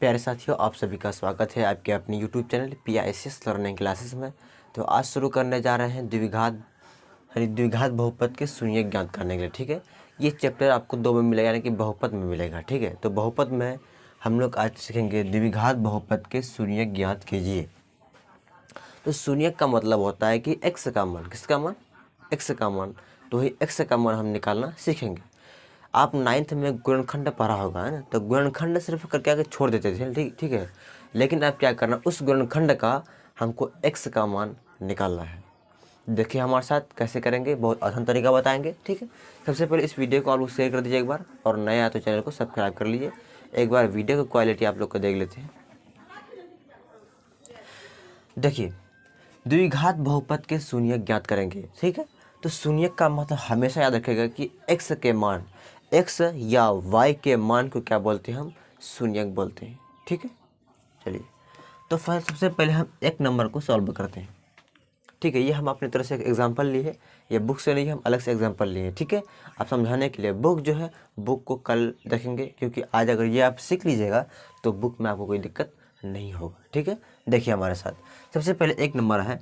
प्यारे साथियों, आप सभी का स्वागत है आपके अपने YouTube channel PISS learning classes में। तो आज शुरू करने जा रहे हैं द्विघात बहुपद के शून्य ज्ञात करने के लिए। ठीक है, ये चैप्टर आपको 2 में मिलेगा, यानी कि बहुपद में मिलेगा। ठीक है, तो बहुपद में हम लोग आज सीखेंगे द्विघात बहुपद के शून्य ज्ञात कीजिए। तो शून्य का मतलब होता है कि x का मान, किसका मान, x का मान। तो ही x का मान हम निकालना सीखेंगे। आप 9th में गुणनखंड पढ़ा होगा, है ना। तो गुणनखंड सिर्फ करके आगे छोड़ देते थे, ठीक है। लेकिन अब क्या करना, उस गुणनखंड का हमको x का मान निकालना है। देखिए हमारे साथ कैसे करेंगे, बहुत आसान तरीका बताएंगे। ठीक है, सबसे पहले इस वीडियो को आप लोग शेयर कर दीजिए एक बार, और नया तो चैनल को सब्सक्राइब कर लीजिए। एक बार वीडियो की क्वालिटी आप लोग को देख लेते हैं। देखिए, द्विघात बहुपद के शून्य ज्ञात करेंगे। ठीक है, तो शून्य का मतलब हमेशा याद रखेगा कि x के मान, x या y के मान को क्या बोलते हैं, हम शून्य बोलते हैं। ठीक है, चलिए तो फिर सबसे पहले हम एक नंबर को सॉल्व करते हैं। ठीक है, ये हम अपनी तरफ से एक एग्जांपल लिए है, ये बुक से नहीं, हम अलग से एग्जांपल लिए हैं। ठीक है, आप समझाने के लिए बुक जो है, बुक को कल देखेंगे, क्योंकि आज अगर ये आप सीख लीजिएगा तो बुक में आपको कोई दिक्कत नहीं होगा। ठीक है, देखिए हमारे साथ सबसे पहले एक नंबर है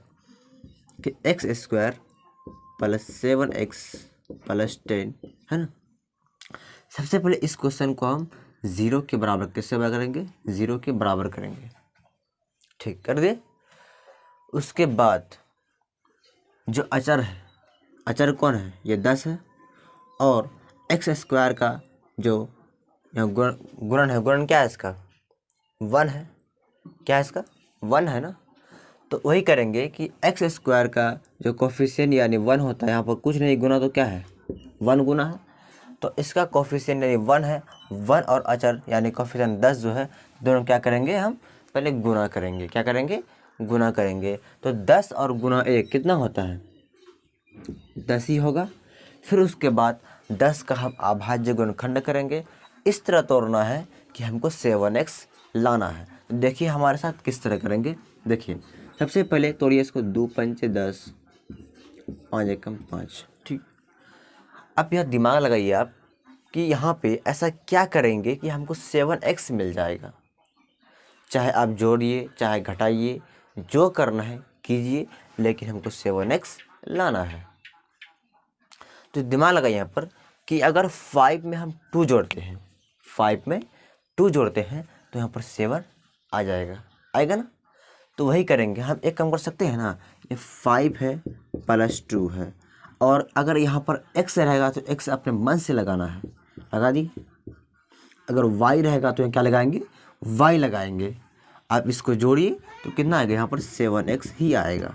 कि x² + 7x + 10, है ना। सबसे पहले इस क्वेश्चन को हम 0 के बराबर किससे करेंगे, 0 के बराबर करेंगे। ठीक कर दिए। उसके बाद जो अचर है, अचर कौन है, ये 10 है। और x² का जो यहाँ गुणन है, गुणन क्या है इसका, 1 है। क्या है इसका, 1 है ना। तो वही करेंगे कि x² का जो कोफिशिएंट यानी 1 होता है, यहाँ पर कुछ नहीं गुना तो क्या है, 1 गुना है। तो इसका कोफिशिएंट यानी 1 है, 1 और अचर यानी कोफिशिएंट 10 जो है, दोनों क्या करेंगे, हम पहले गुना करेंगे। क्या करेंगे, गुना करेंगे। तो 10 और गुना 1 कितना होता है, 10 ही होगा। फिर उसके बाद 10 का हम अभाज्य गुणनखंड करेंगे। इस तरह तोड़ना है कि हमको 7x लाना है। देखिए हमारे साथ किस तरह करेंगे। देखिए सबसे पहले तोड़िए इसको, 2 पंचे 10, 5 एकम 5। ठीक, अब यह दिमाग लगाइए आप कि यहाँ पे ऐसा क्या करेंगे कि हमको 7x मिल जाएगा। चाहे आप जोड़िए चाहे घटाइए, जो करना है कीजिए, लेकिन हमको 7x लाना है। तो दिमाग लगाइए यहाँ पर कि अगर 5 में हम 2 जोड़ते हैं, 5 में 2 जोड़ते हैं तो यहाँ पर 7 आ जाएगा, आएगा ना। तो वही करेंगे हम। एक काम कर सकते हैं ना, ये 5 है + 2 है, और अगर यहाँ पर x रहेगा तो x अपने मन से लगाना है, लगा दी। अगर y रहेगा तो क्या लगाएंगे, y लगाएंगे। आप इसको जोड़िए तो कितना आएगा, यहाँ पर 7x ही आएगा,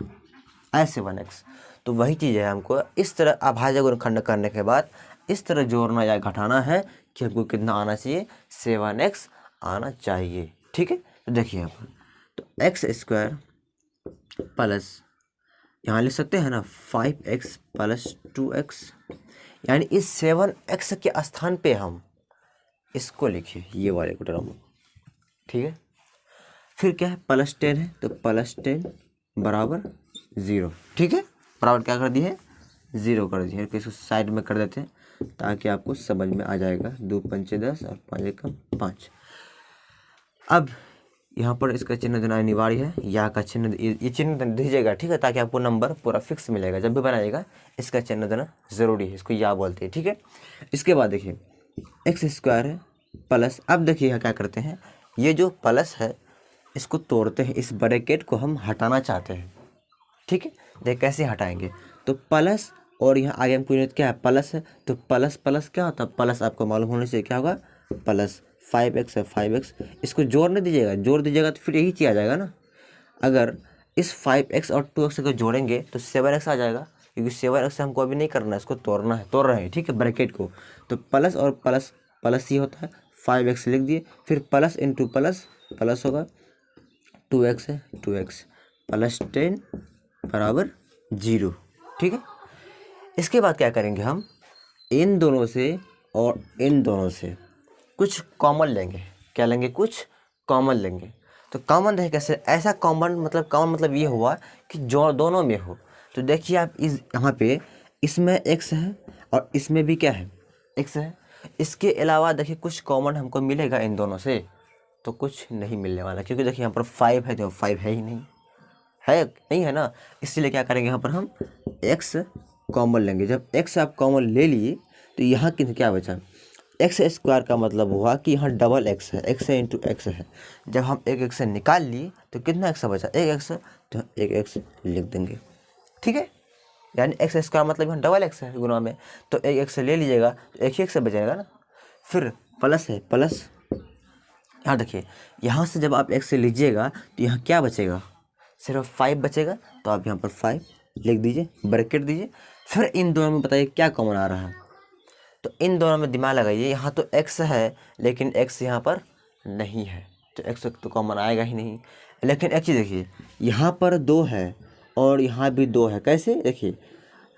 आए 7x। तो वही चीज़ है, हमको इस तरह अभाज्य गुणनखंड करने के बाद इस तरह जोड़ना या घटाना है कि हमको कितना आना चाहिए, 7x आना चाहिए। ठीक है, तो देखिए यहाँ पर तो x² प्लस, यहाँ लिख सकते हैं ना 5x + 2x, यानी इस 7x के स्थान पे हम इसको लिखिए, ये वाले को टर्म। ठीक है, फिर क्या है, +10 है तो +10 बराबर 0। ठीक है, बराबर क्या कर दिए, 0 कर दिए। इसको साइड में कर देते हैं ताकि आपको समझ में आ जाएगा। 2 पंचे 10 और 5 एकम 5। अब यहाँ पर इसका चिन्ह देना अनिवार्य है, या का चिन्ह, ये चिन्ह दीजिएगा। ठीक है, ताकि आपको नंबर पूरा फिक्स मिलेगा। जब भी बनाइएगा इसका चिन्ह देना ज़रूरी है, इसको या बोलते हैं। ठीक है, इसके बाद देखिए x² है प्लस, अब देखिए यहाँ क्या करते हैं, ये जो प्लस है इसको तोड़ते हैं, इस ब्रैकेट को हम हटाना चाहते हैं। ठीक है, देख कैसे हटाएंगे, तो प्लस और यहाँ आगे हमको यूनिट क्या है, प्लस है, तो प्लस प्लस क्या होता है, प्लस आपको मालूम होने से क्या होगा, प्लस 5x है 5x, इसको जोड़ नहीं दीजिएगा, जोड़ दीजिएगा तो फिर यही चीज़ आ जाएगा ना। अगर इस 5x और 2x को जोड़ेंगे तो 7x आ जाएगा, क्योंकि 7x से हमको अभी नहीं करना है, इसको तोड़ना है, तोड़ रहे हैं। ठीक है, ब्रैकेट को। तो प्लस और प्लस प्लस ही होता है, 5x लिख दिए, फिर प्लस इंटू प्लस प्लस होगा, 2x है 2x, +10 बराबर 0। ठीक है, इसके बाद क्या करेंगे, हम इन दोनों से और इन दोनों से कुछ कॉमन लेंगे। क्या लेंगे, कुछ कॉमन लेंगे। तो कॉमन देखें कैसे, ऐसा कॉमन मतलब ये हुआ कि जो दोनों में हो। तो देखिए आप इस यहाँ पे इसमें x है और इसमें भी क्या है, x है। इसके अलावा देखिए कुछ कॉमन हमको मिलेगा इन दोनों से, तो कुछ नहीं मिलने वाला, क्योंकि देखिए यहाँ पर 5 है तो 5 है ही नहीं, है नहीं है ना। इसीलिए क्या करेंगे, यहाँ पर हम x कॉमन लेंगे। जब x आप कॉमन ले लिए तो यहाँ क्या बचा, एक्स स्क्वायर का मतलब हुआ कि यहाँ डबल x है, x है इंटू x है। जब हम एक x से निकाल लिए तो कितना x बचा, एक x, तो एक x लिख देंगे, ठीक है। यानी एक्स स्क्वायर मतलब यहाँ डबल x है गुना में, तो एक x ले लीजिएगा तो एक ही x बचेगा ना। फिर प्लस है, प्लस यहाँ देखिए, यहाँ से जब आप x से लीजिएगा तो यहाँ क्या बचेगा, सिर्फ 5 बचेगा। तो आप यहाँ पर 5 लिख दीजिए, ब्रैकेट दीजिए। फिर इन दोनों में बताइए क्या कॉमन आ रहा है, तो इन दोनों में दिमाग लगाइए। यहाँ तो x है लेकिन x यहाँ पर नहीं है, तो x तो कॉमन आएगा ही नहीं। लेकिन एक चीज़ देखिए, यहाँ पर 2 है और यहाँ भी 2 है। कैसे, देखिए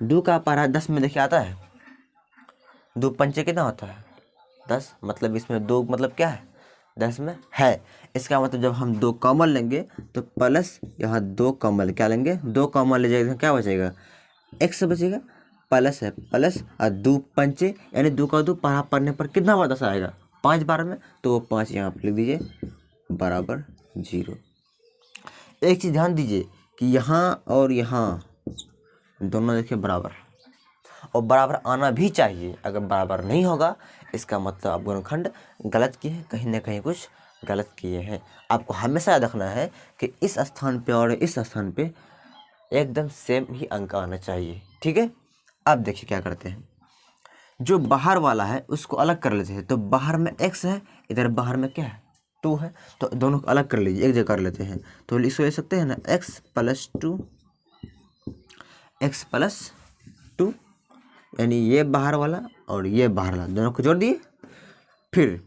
2 का पारा 10 में देखिए आता है, 2 पंचे कितना होता है 10, मतलब इसमें 2 मतलब क्या है 10 में है। इसका मतलब जब हम 2 कॉमन लेंगे तो प्लस यहाँ 2 कॉमन क्या लेंगे, 2 कॉमन ले जाएगा, क्या बचेगा x बचेगा, प्लस है प्लस और 2 पंचे यानी 2 का 2 पारा पढ़ने पर कितना बार 10 आएगा, 5 बार में, तो वो 5 यहाँ पर लिख दीजिए बराबर 0। एक चीज़ ध्यान दीजिए कि यहाँ और यहाँ दोनों देखिए बराबर, और बराबर आना भी चाहिए। अगर बराबर नहीं होगा इसका मतलब आप गुणनखंड गलत किए हैं, कहीं ना कहीं कुछ गलत किए हैं। आपको हमेशा याद रखना है कि इस स्थान पे और इस स्थान पे एकदम सेम ही अंक आना चाहिए, ठीक है। अब देखिए क्या करते हैं, जो बाहर वाला है उसको अलग कर लेते हैं। तो बाहर में x है, इधर बाहर में क्या है 2 है, तो दोनों को अलग कर लीजिए, एक जगह कर लेते हैं। तो इसको ले सकते हैं ना x प्लस 2, x प्लस 2, यानी ये बाहर वाला और ये बाहर वाला दोनों को जोड़ दिए, फिर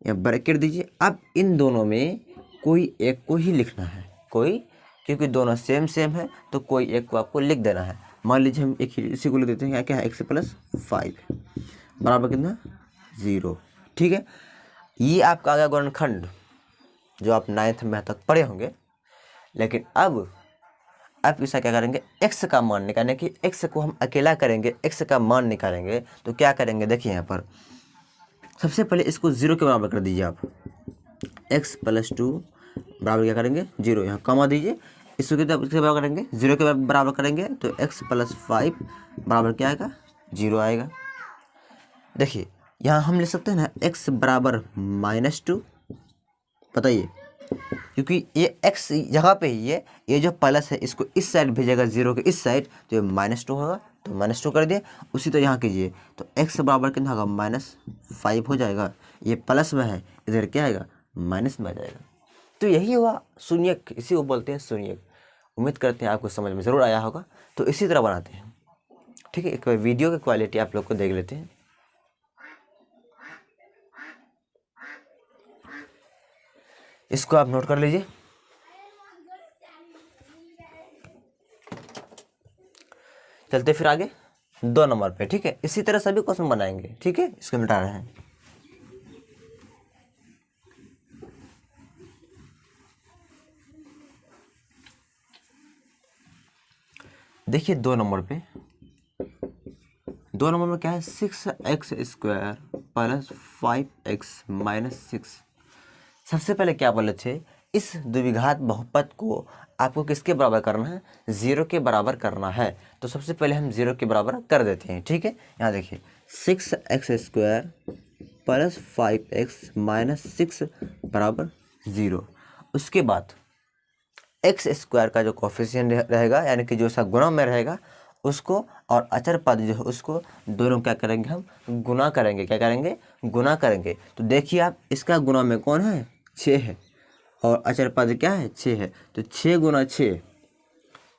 ये ब्रैकेट दीजिए। अब इन दोनों में कोई एक को ही लिखना है, कोई, क्योंकि दोनों सेम सेम है तो कोई एक को आपको लिख देना है। मान लीजिए हम एक ही इसी को लिख देते हैं, क्या है x प्लस 5 बराबर कितना 0, ठीक है। ये आपका आ गया गुणनखंड जो आप 9th में तक पढ़े होंगे। लेकिन अब इसका क्या करेंगे, x का मान निकालने की, x को हम अकेला करेंगे, x का मान निकालेंगे तो क्या करेंगे, देखिए यहाँ पर सबसे पहले इसको 0 के बराबर कर दीजिए आप, x प्लस 2 बराबर क्या करेंगे 0, यहाँ कमा दीजिए। इसको किसके बराबर करेंगे, 0 के बराबर करेंगे तो x प्लस 5 बराबर क्या आएगा 0 आएगा। देखिए यहाँ हम ले सकते हैं ना x बराबर -2, बताइए, क्योंकि ये x जगह पे ही है, ये जो प्लस है इसको इस साइड भेजेगा 0 के इस साइड, तो ये -2 होगा, तो -2 कर दिए। उसी तो यहाँ कीजिए तो x बराबर कितना होगा -5 हो जाएगा, ये प्लस में है इधर क्या आएगा माइनस में आ जाएगा। तो यही हुआ शून्यक, इसी को बोलते हैं शून्यक। उम्मीद करते हैं आपको समझ में ज़रूर आया होगा। तो इसी तरह बनाते हैं, ठीक है। एक बार वीडियो की क्वालिटी आप लोग को देख लेते हैं। इसको आप नोट कर लीजिए। चलते फिर आगे 2 नंबर पे, ठीक है। इसी तरह सभी क्वेश्चन बनाएंगे, ठीक है। इसको मिटा रहे हैं। देखिए 2 नंबर पे, 2 नंबर में क्या है 6x² प्लस 5x माइनस 6। सबसे पहले क्या बोले थे, इस द्विघात बहुपद को आपको किसके बराबर करना है, 0 के बराबर करना है। तो सबसे पहले हम 0 के बराबर कर देते हैं, ठीक है। यहाँ देखिए 6x² प्लस 5x माइनस 6 बराबर 0। उसके बाद x² का जो कोफिशिएंट रहेगा, यानी कि जो सा गुणा में रहेगा उसको, और अचर पद जो है उसको, दोनों क्या करेंगे हम गुना करेंगे। क्या करेंगे, गुना करेंगे। तो देखिए आप, इसका गुना में कौन है 6 है, और अचर पद क्या है 6 है, तो 6 गुना 6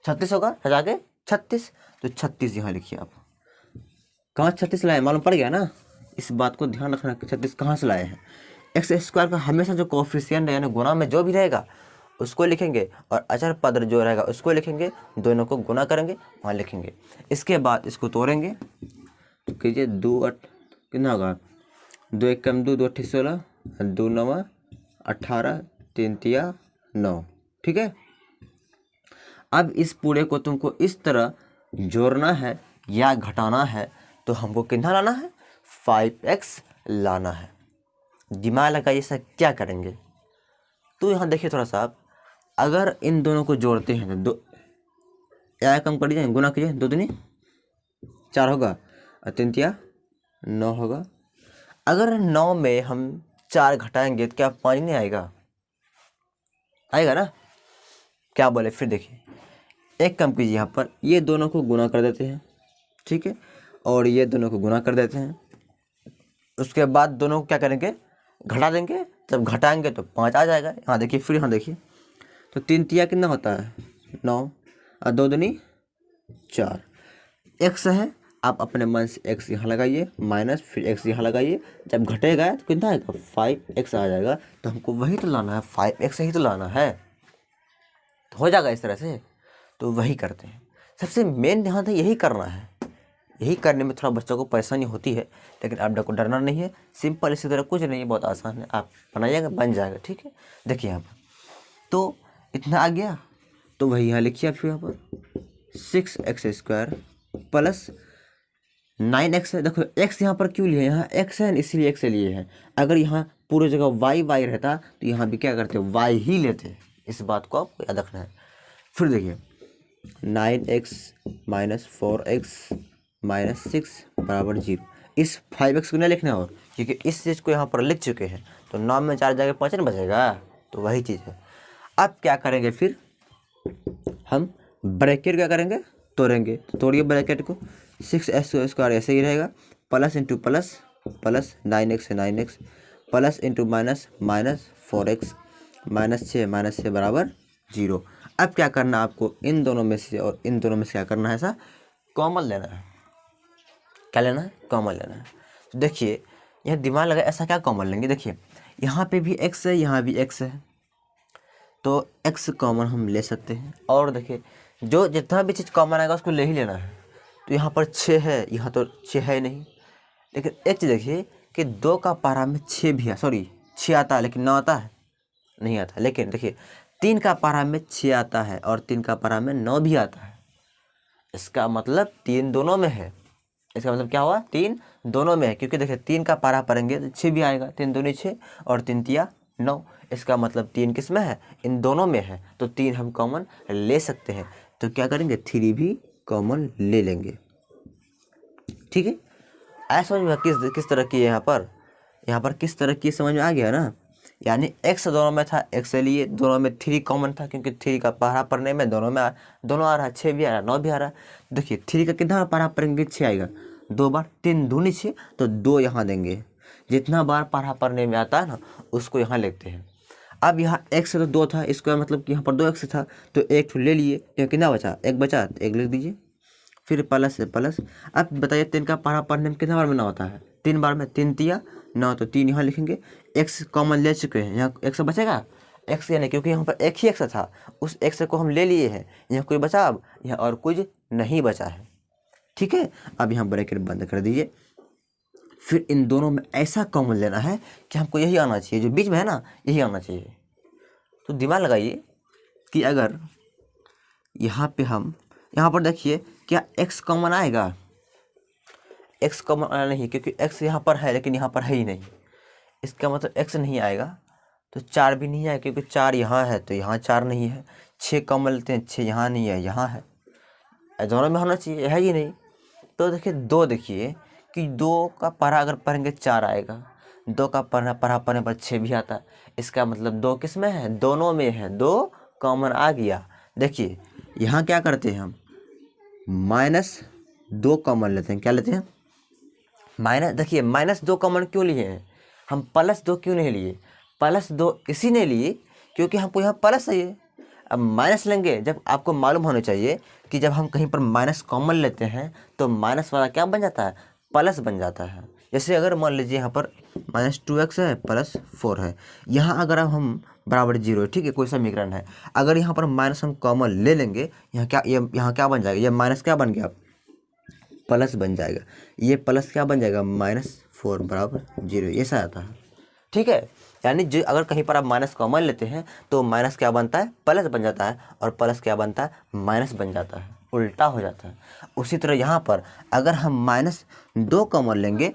36 होगा, हटा के 36, तो 36 यहाँ लिखिए आप। कहाँ 36 लाए, मालूम पड़ गया ना। इस बात को ध्यान रखना कि 36 कहाँ से लाए हैं। x² का हमेशा जो कोफिशिएंट है यानी गुना में जो भी रहेगा उसको लिखेंगे, और अचर पद जो रहेगा उसको लिखेंगे, दोनों को गुना करेंगे वहाँ लिखेंगे। इसके बाद इसको तोड़ेंगे, तो कीजिए 2 8 कितना होगा, 2 1 कम 2 2 8 16, 2 9 18, 3 3 9, ठीक है। अब इस पूरे को तुमको इस तरह जोड़ना है या घटाना है, तो हमको कितना लाना है 5x लाना है। दिमाग लगाइए सर क्या करेंगे, तो यहाँ देखिए थोड़ा सा आप, अगर इन दोनों को जोड़ते हैं तो दो या कम कर दीजिए, गुना कीजिए, 2 दूनी 4 होगा और 3 तिया 9 होगा। अगर 9 में हम 4 घटाएंगे तो क्या 5 नहीं आएगा? आएगा ना? क्या बोले फिर देखिए, एक काम कीजिए, यहाँ पर ये दोनों को गुना कर देते हैं, ठीक है, और ये दोनों को गुना कर देते हैं। उसके बाद दोनों को क्या करेंगे, घटा देंगे। जब घटाएंगे तो 5 आ जाएगा। यहाँ देखिए, फिर यहाँ देखिए, तो 3 तिया कितना होता है 9 और 2 दूनी 4। एक्स है, आप अपने मन से एक्स यहाँ लगाइए, माइनस फिर एक्स यहाँ लगाइए। जब घटेगा तो कितना आएगा 5x आ जाएगा। तो हमको वही तो लाना है, 5x ही तो लाना है, तो हो जाएगा इस तरह से। तो वही करते हैं, सबसे मेन ध्यान है यही करना है। यही करने में थोड़ा बच्चों को परेशानी होती है, लेकिन आप को डरना नहीं है, सिंपल इसी तरह कुछ नहीं है, बहुत आसान है, आप बनाइएगा बन जाएगा, ठीक है। देखिए यहाँ पर तो इतना आ गया, तो वही यहाँ लिखिए आप, फिर यहाँ पर 6x² प्लस 9x है। देखो x यहाँ पर क्यों लिए, यहाँ x है इसीलिए x लिए हैं। अगर यहाँ पूरी जगह y रहता तो यहाँ भी क्या करते, y ही लेते। इस बात को आपको याद रखना है। फिर देखिए 9x माइनस 4x माइनस 6 बराबर 0। इस 5x को नहीं लिखना है, और क्योंकि इस चीज़ को यहाँ पर लिख चुके हैं, तो 9 में 4 जगह 5 नहीं बचेगा, तो वही चीज़ है। अब क्या करेंगे, फिर हम ब्रैकेट क्या करेंगे, तोड़ेंगे। तो तोड़िए ब्रैकेट को, 6x² ऐसे ही रहेगा, plus into plus plus 9x है 9x plus into minus minus 4x minus 6 बराबर 0। अब क्या करना है आपको, इन दोनों में से और इन दोनों में से क्या करना है, ऐसा कॉमन लेना है। क्या लेना है, कॉमन लेना है। तो देखिए यह दिमाग लगा, ऐसा क्या कॉमन लेंगे। देखिए यहाँ पे भी x है, यहाँ भी x है, तो x कॉमन हम ले सकते हैं। और देखिए जो जितना भी चीज़ कॉमन आएगा उसको ले ही लेना है। तो यहाँ पर 6 है, यहाँ तो 6 है नहीं, लेकिन एक चीज़ देखिए कि 2 का पारा में 6 भी है, सॉरी 6 आता है, लेकिन 9 आता है नहीं आता। लेकिन देखिए 3 का पारा में 6 आता है और 3 का पारा में 9 भी आता है। इसका मतलब 3 दोनों में है। इसका मतलब क्या हुआ, 3 दोनों में है, क्योंकि देखिए 3 का पारा पढ़ेंगे तो 6 भी आएगा, 3 दूनी 6 और 3 तिया 9। इसका मतलब 3 किस में है, इन दोनों में है, तो 3 हम कॉमन ले सकते हैं। तो क्या करेंगे, 3 भी कॉमन ले लेंगे, ठीक है। ऐसा समझ में किस तरह की है, यहाँ पर किस तरह की समझ में आ गया ना। यानी x दोनों में था, x से लिए, दोनों में 3 कॉमन था, क्योंकि 3 का पारा पढ़ने में दोनों आ रहा है, 6 भी आ रहा है 9 भी आ रहा है। देखिए 3 का कितना पारा पढ़ेंगे, 6 आएगा, 2 बार, 3 दूनी 6, तो 2 यहाँ देंगे। जितना बार पारा पढ़ने में आता है ना उसको यहाँ लिखते हैं। अब यहाँ x से तो 2 था, इसका मतलब कि यहाँ पर 2x था, तो 1 ले लिए, तो कितना बचा, 1 बचा, तो 1 लिख दीजिए। फिर प्लस से प्लस। अब बताइए 3 का पारा पढ़ने में कितना बार में 9 होता है, 3 बार में, 3 तिया 9, तो 3 यहाँ लिखेंगे। x कॉमन ले चुके हैं, यहाँ x बचेगा, x यानी क्योंकि यहाँ पर एक ही x था, उस x को हम ले लिए हैं, यहाँ कोई बचा, अब यहाँ और कुछ नहीं बचा है, ठीक है। अब यहाँ ब्रैकेट बंद कर दीजिए। फिर इन दोनों में ऐसा कॉमन लेना है कि हमको यही आना चाहिए, जो बीच में है ना यही आना चाहिए। तो दिमाग लगाइए कि अगर यहाँ पे हम, यहाँ पर देखिए क्या x कॉमन आएगा, x कॉमन आना नहीं, क्योंकि x यहाँ पर है लेकिन यहाँ पर है ही नहीं। इसका मतलब x नहीं आएगा, तो 4 भी नहीं आएगा, क्योंकि 4 यहाँ है तो यहाँ 4 नहीं है। 6 कॉमन लेते हैं, 6 यहाँ नहीं है, यहाँ है, दोनों में होना चाहिए, है ही नहीं। तो देखिए 2, देखिए कि 2 का पारा अगर पढ़ेंगे 4 आएगा, 2 का पारा पढ़ने पर 6 भी आता है। इसका मतलब 2 किस में है, दोनों में है, 2 कॉमन आ गया। देखिए यहाँ क्या करते हैं हम, -2 कॉमन लेते हैं। क्या लेते हैं, माइनस। देखिए -2 कॉमन क्यों लिए हैं हम, +2 क्यों नहीं लिए, +2 इसी ने लिए क्योंकि हमको यहाँ प्लस चाहिए। अब माइनस लेंगे, जब आपको मालूम होना चाहिए कि जब हम कहीं पर माइनस कॉमन लेते हैं तो माइनस वाला क्या बन जाता है, प्लस बन जाता है। जैसे अगर मान लीजिए यहाँ पर -2x है +4 है, यहाँ अगर हम बराबर 0 है, ठीक है, कोई समीकरण है, अगर यहाँ पर माइनस हम कॉमन ले लेंगे, यहाँ क्या बन जाएगा, ये माइनस क्या बन गया, प्लस बन जाएगा। ये प्लस क्या बन जाएगा, -4 बराबर 0, ऐसा आता है, ठीक है। यानी जो अगर कहीं पर आप माइनस कॉमन लेते हैं तो माइनस क्या बनता है, प्लस बन जाता है, और प्लस क्या बनता है, माइनस बन जाता है, उल्टा हो जाता है। उसी तरह यहाँ पर अगर हम -2 कॉमन लेंगे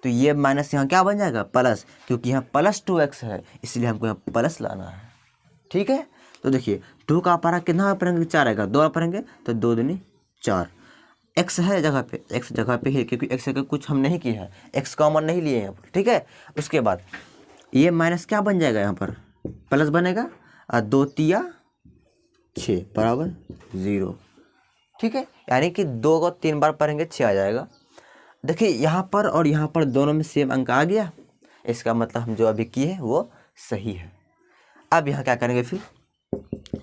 तो ये माइनस यहाँ क्या बन जाएगा, प्लस, क्योंकि यहाँ +2x है, इसलिए हमको यहाँ प्लस लाना है। ठीक है। तो देखिए 2 का पारा कितना पढ़ेंगे, 4 आएगा, 2 पढ़ेंगे तो 2 दूनी 4। एक्स है जगह पे, एक्स जगह पे है क्योंकि एक्स का कुछ हम नहीं किए हैं, एक्स कॉमन नहीं लिए यहाँ पर, ठीक है। उसके बाद ये माइनस क्या बन जाएगा, यहाँ पर प्लस बनेगा और 2 तिया 6 बराबर 0, ठीक है। यानी कि 2 को 3 बार पढ़ेंगे 6 आ जाएगा। देखिए यहाँ पर और यहाँ पर दोनों में सेम अंक आ गया, इसका मतलब हम जो अभी किए हैं वो सही है। अब यहाँ क्या करेंगे, फिर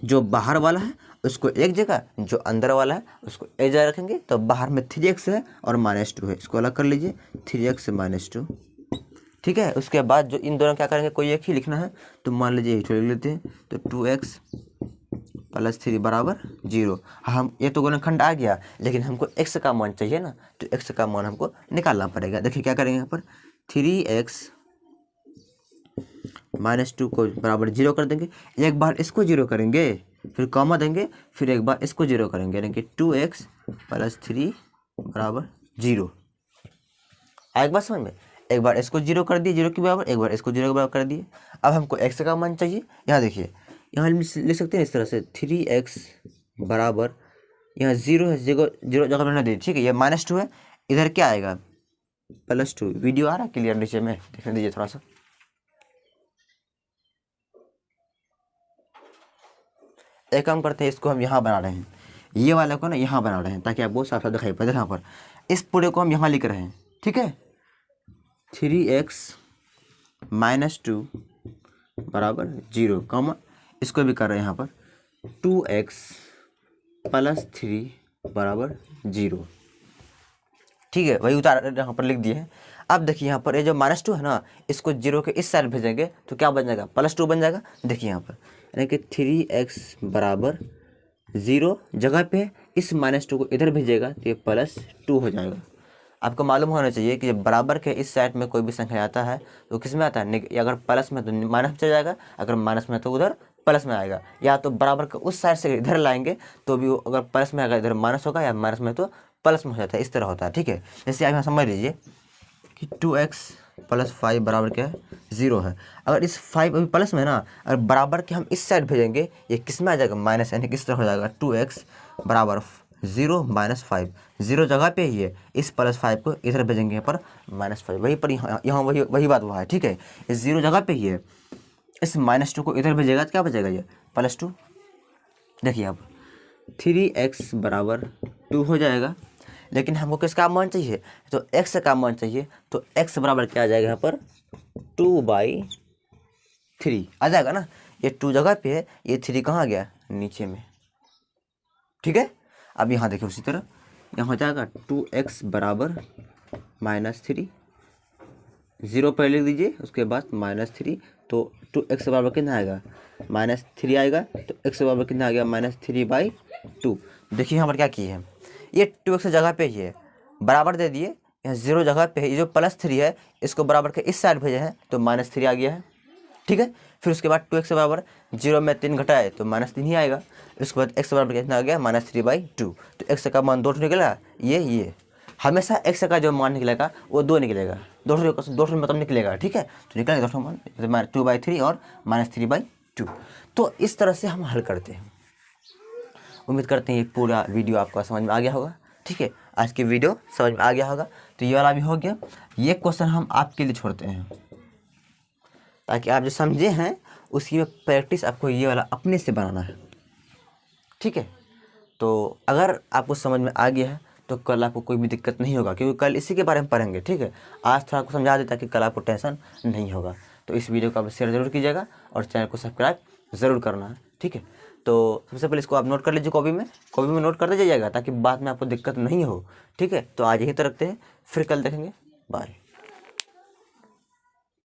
जो बाहर वाला है उसको एक जगह, जो अंदर वाला है उसको एक जगह रखेंगे। तो बाहर में 3x है और -2 है, इसको अलग कर लीजिए, 3x -2, ठीक है। उसके बाद जो इन दोनों क्या करेंगे, कोई एक ही लिखना है, तो मान लीजिए लिख लेते हैं। तो 2x + 3 बराबर 0। हम ये तो गुणनखंड आ गया, लेकिन हमको x का मान चाहिए ना, तो x का मान हमको निकालना पड़ेगा। देखिए क्या करेंगे, यहाँ पर 3x -2 को बराबर 0 कर देंगे, एक बार इसको 0 करेंगे, फिर कॉमा देंगे, फिर एक बार इसको 0 करेंगे, यानी कि 2x + 3 बराबर 0। एक बार समझ में, एक बार इसको 0 कर दिए 0 के बराबर, एक बार इसको 0 के बराबर कर दिए। अब हमको x का मान चाहिए। यहाँ देखिए, यहाँ लिख सकते हैं इस तरह से, 3x बराबर, यहाँ 0 है, 0 जगह रहना दीजिए, ठीक है। ये -2 है, इधर क्या आएगा +2। वीडियो आ रहा है क्लियर नीचे में, देखने दीजिए थोड़ा सा। एक काम करते हैं, इसको हम यहाँ बना रहे हैं, ये वाले को ना यहाँ बना रहे हैं, ताकि आपको साफ साफ दिखाई पड़े। यहाँ पर इस पूरे को हम यहाँ लिख रहे हैं, ठीक है। 3x -2 बराबर 0, कॉमा इसको भी कर रहे हैं यहाँ पर 2x + 3 बराबर 0, ठीक है। वही उतार यहाँ पर लिख दिए हैं। अब देखिए यहाँ पर ये जो -2 है ना, इसको 0 के इस साइड भेजेंगे तो क्या बन जाएगा, +2 बन जाएगा। देखिए यहाँ पर, यानी कि 3x बराबर 0 जगह पे इस -2 को इधर भेजेगा तो ये +2 हो जाएगा। आपको मालूम होना चाहिए कि जब बराबर के इस साइड में कोई भी संख्या आता है तो किस में आता है, अगर प्लस में तो माइनस में चला जाएगा, अगर माइनस में तो उधर प्लस में आएगा। या तो बराबर के उस साइड से इधर लाएंगे तो भी अगर प्लस में आएगा इधर माइनस होगा, या माइनस में तो प्लस में हो जाता है, इस तरह होता है, ठीक है। जैसे आप यहाँ समझ लीजिए कि 2x + 5 बराबर क्या है, 0 है। अगर इस 5 अभी प्लस में है ना, अगर बराबर के हम इस साइड भेजेंगे ये किस में आ जाएगा, माइनस, यानी किस तरह हो जाएगा, 2x बराबर 0 - 5, 0 जगह पे ही है, इस +5 को इधर भेजेंगे यहाँ पर -5, वहीं पर यहाँ वही बात हुआ है, ठीक है। इस 0 जगह पे ही है, इस -2 को इधर भेजेगा तो क्या बचेगा, ये +2। देखिए अब 3x बराबर 2 हो जाएगा, लेकिन हमको किसका मान चाहिए, तो x का मान चाहिए। तो x बराबर क्या आ जाएगा, यहाँ पर 2/3 आ जाएगा ना। ये 2 जगह पे है, ये 3 कहाँ गया, नीचे में, ठीक है। अब यहाँ देखिए उसी तरह यहाँ हो जाएगा 2x बराबर -3, 0 पहले लिख दीजिए, उसके बाद -3, तो 2x बराबर कितना आएगा, -3 आएगा। तो x बराबर कितना आ गया, -3/2। देखिए यहाँ पर क्या किए हैं, ये 2x जगह पे ही है, बराबर दे दिए, यहाँ 0 जगह पे है, ये जो +3 है इसको बराबर के इस साइड भेजे हैं तो -3 आ गया है, ठीक है। फिर उसके बाद 2x बराबर 0 में 3 घटाए तो -3 ही आएगा। उसके बाद x बराबर कितना आ गया, -3/2। तो x का मान 2 निकला, ये हमेशा x का जो मान निकलेगा वो 2 निकलेगा, 2 मतलब निकलेगा, ठीक है। तो निकलेगा 2 मान 2/3 और -3/2। तो इस तरह से हम हल करते हैं। उम्मीद करते हैं ये पूरा वीडियो आपको समझ में आ गया होगा, ठीक है। आज की वीडियो समझ में आ गया होगा, तो ये वाला भी हो गया। ये क्वेश्चन हम आपके लिए छोड़ते हैं, ताकि आप जो समझे हैं उसकी प्रैक्टिस आपको ये वाला अपने से बनाना है, ठीक है। तो अगर आपको समझ में आ गया है तो कल आपको कोई भी दिक्कत नहीं होगा, क्योंकि कल इसी के बारे में पढ़ेंगे, ठीक है। आज थोड़ा आपको समझा देता कि कल आपको टेंशन नहीं होगा। तो इस वीडियो को आप शेयर ज़रूर कीजिएगा और चैनल को सब्सक्राइब ज़रूर करना है, ठीक है। तो सबसे पहले इसको आप नोट कर लीजिए, कॉपी में नोट करते जाइएगा, ताकि बाद में आपको दिक्कत नहीं हो, ठीक है। तो आज यहीं तक रखते हैं, फिर कल देखेंगे, बाय।